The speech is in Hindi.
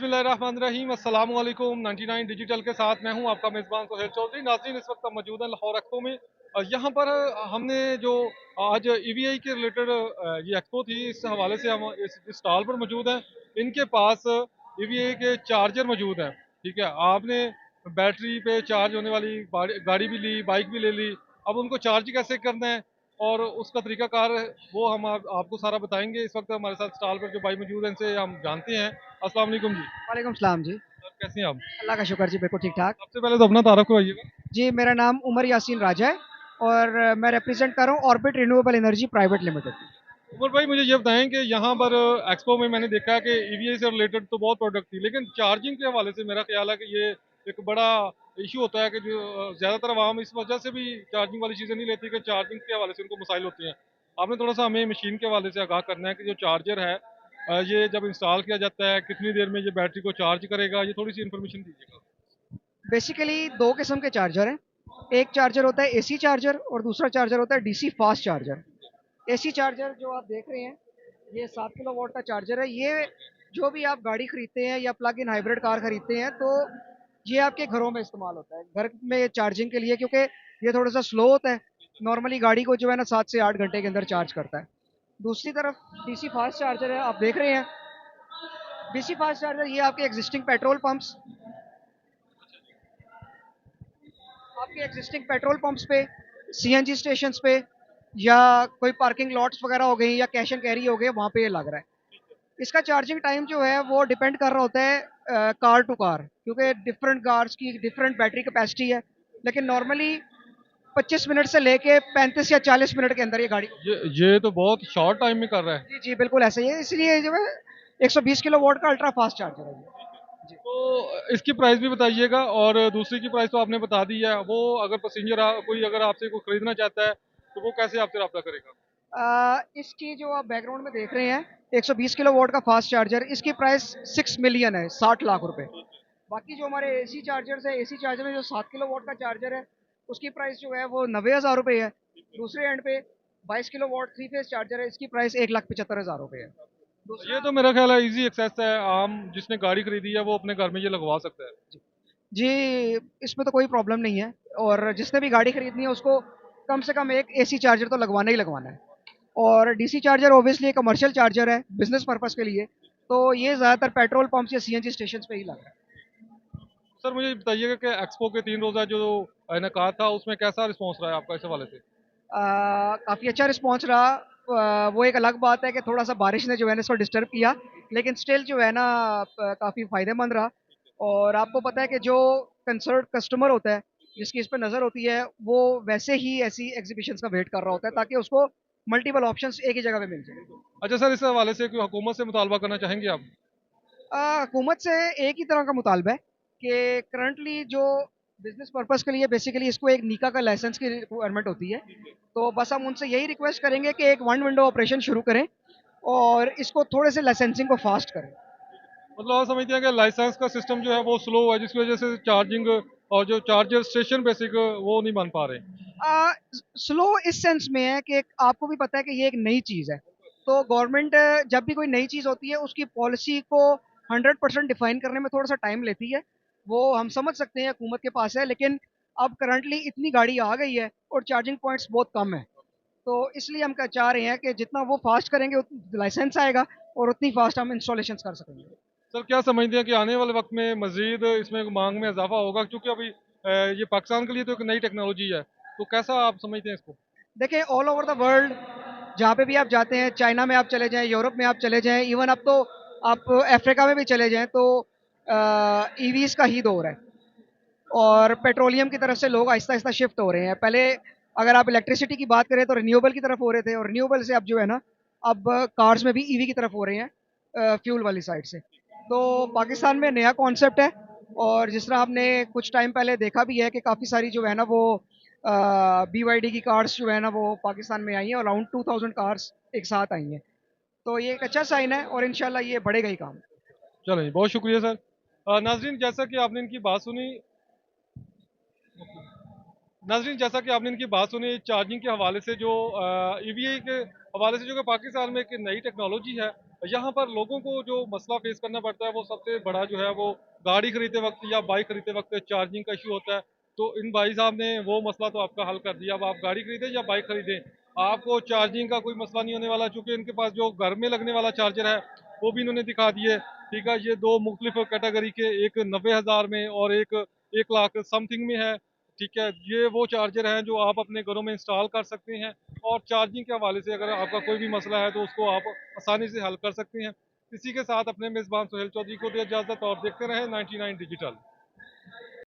बिस्मिल्लाहिर्रहमानिर्रहीम अस्सलाम वालेकुम 99 डिजिटल के साथ मैं हूं आपका मेज़बान सोहेल चौधरी। नाज़रीन, इस वक्त हम मौजूद हैं लाहौर एक्सपो में। यहाँ पर हमने जो आज ईवीआई के रिलेटेड ये एक्सपो थी, इस हवाले से हम इस स्टॉल पर मौजूद हैं। इनके पास ईवीआई के चार्जर मौजूद हैं। ठीक है, आपने बैटरी पे चार्ज होने वाली गाड़ी भी ली, बाइक भी ले ली। अब उनको चार्ज कैसे करना है और उसका तरीकाकार वो हम आपको सारा बताएंगे। इस वक्त हमारे साथ स्टॉल पर जो भाई मौजूद हैं, इनसे हम जानते हैं। अस्सलाम वालेकुम जी। वालेकुम सलाम जी। सर, कैसे हैं आप? अल्लाह का शुक्र जी, बिल्कुल ठीक-ठाक। सबसे पहले तो अपना तारुफ करवाइएगा। जी, मेरा नाम उमर यासीन राजा है और मैं रिप्रेज़ेंट कर रहा हूँ Orbit renewable energy private limited. Umar भाई, मुझे ये बताएं कि यहाँ पर एक्सपो में मैंने देखा कि ईवीआई से रिलेटेड तो बहुत प्रोडक्ट थी, लेकिन चार्जिंग के हवाले से मेरा ख्याल है कि ये एक बड़ा इशू होता है कि जो ज़्यादातर आवाम इस वजह से भी चार्जिंग वाली चीज़ें नहीं लेती कि चार्जिंग के हवाले से उनको मसाइल होते हैं। आपने थोड़ा सा हमें मशीन के हवाले से आगाह करना है कि जो चार्जर है ये जब इंस्टॉल किया जाता है कितनी देर में ये बैटरी को चार्ज करेगा, ये थोड़ी सी इन्फॉर्मेशन दीजिएगा। बेसिकली 2 किस्म के चार्जर हैं। एक चार्जर होता है एसी चार्जर और दूसरा चार्जर होता है DC fast charger. AC charger जो आप देख रहे हैं, ये 7 किलोवाट का चार्जर है। ये जो भी आप गाड़ी खरीदते हैं या प्लग इन हाइब्रिड कार खरीदते हैं, तो ये आपके घरों में इस्तेमाल होता है, घर में चार्जिंग के लिए, क्योंकि ये थोड़ा-सा स्लो होता है। नॉर्मली गाड़ी को जो है ना 7 से 8 घंटे के अंदर चार्ज करता है। दूसरी तरफ डीसी फास्ट चार्जर है, आप देख रहे हैं। डीसी फास्ट चार्जर ये आपके एग्जिस्टिंग पेट्रोल पंप्स, पे, सीएनजी स्टेशंस पे या कोई पार्किंग लॉट्स वगैरह हो गई या कैश एंड कैरी हो गए, वहाँ पे ये लग रहा है। इसका चार्जिंग टाइम जो है वो डिपेंड कर रहा होता है कार टू कार, क्योंकि डिफरेंट कार्स की डिफरेंट बैटरी कैपेसिटी है। लेकिन नॉर्मली 25 मिनट से लेके 35 या 40 मिनट के अंदर ये गाड़ी। ये तो बहुत शॉर्ट टाइम में कर रहा है। जी जी, बिल्कुल ऐसा ही है, इसलिए जो है 120 किलो वोट का अल्ट्रा फास्ट चार्जर है ये जी। तो इसकी प्राइस भी बताइएगा, और दूसरी की प्राइस तो आपने बता दी है। वो अगर पैसेंजर कोई अगर आपसे कोई खरीदना चाहता है तो वो कैसे आपसे रब्ता करेगा? इसकी जो आप बैकग्राउंड में देख रहे हैं, 120 किलो वोट का फास्ट चार्जर, इसकी प्राइस 6 मिलियन है, 60 लाख रुपए। बाकी जो हमारे एसी चार्जर्स है, एसी चार्जर में जो 7 किलो वोट का चार्जर है, उसकी प्राइस जो है वो 90,000 रुपए है। दूसरे एंड पे 22 kilo vote three phase charger है, इसकी प्राइस 1,75,000 रुपए है। ये दूसरा तो मेरा ख्याल है इजी एक्सेस है, आम जिसने गाड़ी खरीदी है वो अपने घर में ये लगवा सकता है। जी, इसमें तो कोई प्रॉब्लम नहीं है। और जिसने भी गाड़ी खरीदनी है उसको कम से कम एक एसी चार्जर तो लगवाना ही लगवाना है। और डीसी चार्जर ऑब्वियसली एक कमर्शियल चार्जर है बिजनेस पर्पस के लिए, तो ये ज़्यादातर पेट्रोल पंप्स या सीएनजी स्टेशन पे ही लग रहा है। सर, मुझे बताइएगा कि एक्सपो के 3 रोज़ा जो इनका था उसमें कैसा रिस्पॉन्स रहा है आपका इस हवाले से? काफ़ी अच्छा रिस्पॉन्स रहा। वो एक अलग बात है कि थोड़ा सा बारिश ने जो है ना इसको डिस्टर्ब किया, लेकिन स्टिल जो है ना काफ़ी फ़ायदेमंद रहा। और आपको पता है कि जो कंसर्न कस्टमर होता है, जिसकी इस पर नज़र होती है, वो वैसे ही ऐसी एग्जीबिशंस का वेट कर रहा होता है ताकि उसको मल्टीपल ऑप्शंस एक ही जगह पे मिल जाए। अच्छा सर, इस हवाले से कोई हुकूमत से मुतालबा करना चाहेंगे आप? हुकूमत से एक ही तरह का मुतालबा है कि करंटली जो बिजनेस पर्पस के लिए बेसिकली इसको एक नीका का लाइसेंस की रिक्वायरमेंट होती है, तो बस हम उनसे यही रिक्वेस्ट करेंगे कि एक वन विंडो ऑपरेशन शुरू करें और इसको थोड़े से लाइसेंसिंग को फास्ट करें। मतलब आप समझते हैं कि लाइसेंस का सिस्टम जो है वो स्लो है, जिसकी वजह से चार्जिंग और जो चार्जर स्टेशन बेसिक वो नहीं बन पा रहे। स्लो इस सेंस में है कि आपको भी पता है कि ये एक नई चीज़ है, तो गवर्नमेंट जब भी कोई नई चीज़ होती है उसकी पॉलिसी को 100% डिफाइन करने में थोड़ा सा टाइम लेती है। वो हम समझ सकते हैं हुकूमत के पास है, लेकिन अब करंटली इतनी गाड़ी आ गई है और चार्जिंग पॉइंट्स बहुत कम है, तो इसलिए हम चाह रहे हैं कि जितना वो फास्ट करेंगे उतना लाइसेंस आएगा और उतनी फास्ट हम इंस्टॉलेशन कर सकेंगे। सर, क्या समझते हैं कि आने वाले वक्त में मजीद इसमें मांग में इजाफा होगा, क्योंकि अभी ये पाकिस्तान के लिए तो एक नई टेक्नोलॉजी है, तो कैसा आप समझते हैं इसको? देखिए, ऑल ओवर द वर्ल्ड जहाँ पे भी आप जाते हैं, चाइना में आप चले जाएँ, यूरोप में आप चले जाएँ, इवन अब तो आप अफ्रीका में भी चले जाएँ, तो ईवीज़ का ही दौर है और पेट्रोलियम की तरफ से लोग आहिस्ता-आहिस्ता शिफ्ट हो रहे हैं। पहले अगर आप इलेक्ट्रिसिटी की बात करें तो रिन्यूएबल की तरफ हो रहे थे और रिन्यूएबल से अब जो है ना, अब कार्स में भी ईवी की तरफ हो रहे हैं, फ्यूल वाली साइड से। तो पाकिस्तान में नया कॉन्सेप्ट है और जिस तरह आपने कुछ टाइम पहले देखा भी है कि काफ़ी सारी जो है ना वो बीवाईडी की कार्स जो है ना वो पाकिस्तान में आई हैं और अराउंड 2000 कार्स एक साथ आई हैं। तो ये एक अच्छा साइन है और इंशाल्लाह ये बढ़ेगा ही काम। चलें, बहुत शुक्रिया सर। नाजरीन, जैसा कि आपने इनकी बात सुनी, जैसा कि आपने इनकी बात सुनी चार्जिंग के हवाले से, जो ईवीआई के हवाले से, जो कि पाकिस्तान में एक नई टेक्नोलॉजी है, यहाँ पर लोगों को जो मसला फेस करना पड़ता है वो सबसे बड़ा जो है वो गाड़ी खरीदते वक्त या बाइक खरीदते वक्त चार्जिंग का इशू होता है। तो इन भाई साहब ने वो मसला तो आपका हल कर दिया। अब आप गाड़ी खरीदें या बाइक खरीदें, आपको चार्जिंग का कोई मसला नहीं होने वाला, चूँकि इनके पास जो घर में लगने वाला चार्जर है, वो भी इन्होंने दिखा दिए। ठीक है, ये 2 मुख्तलिफ कैटेगरी के, एक 90,000 में और एक 1 लाख समथिंग में है। ठीक है, ये वो चार्जर हैं जो आप अपने घरों में इंस्टॉल कर सकते हैं और चार्जिंग के हवाले से अगर आपका कोई भी मसला है तो उसको आप आसानी से हल कर सकते हैं। इसी के साथ अपने मेज़बान सोहेल चौधरी को दें इजाज़त और देखते रहें 99 डिजिटल।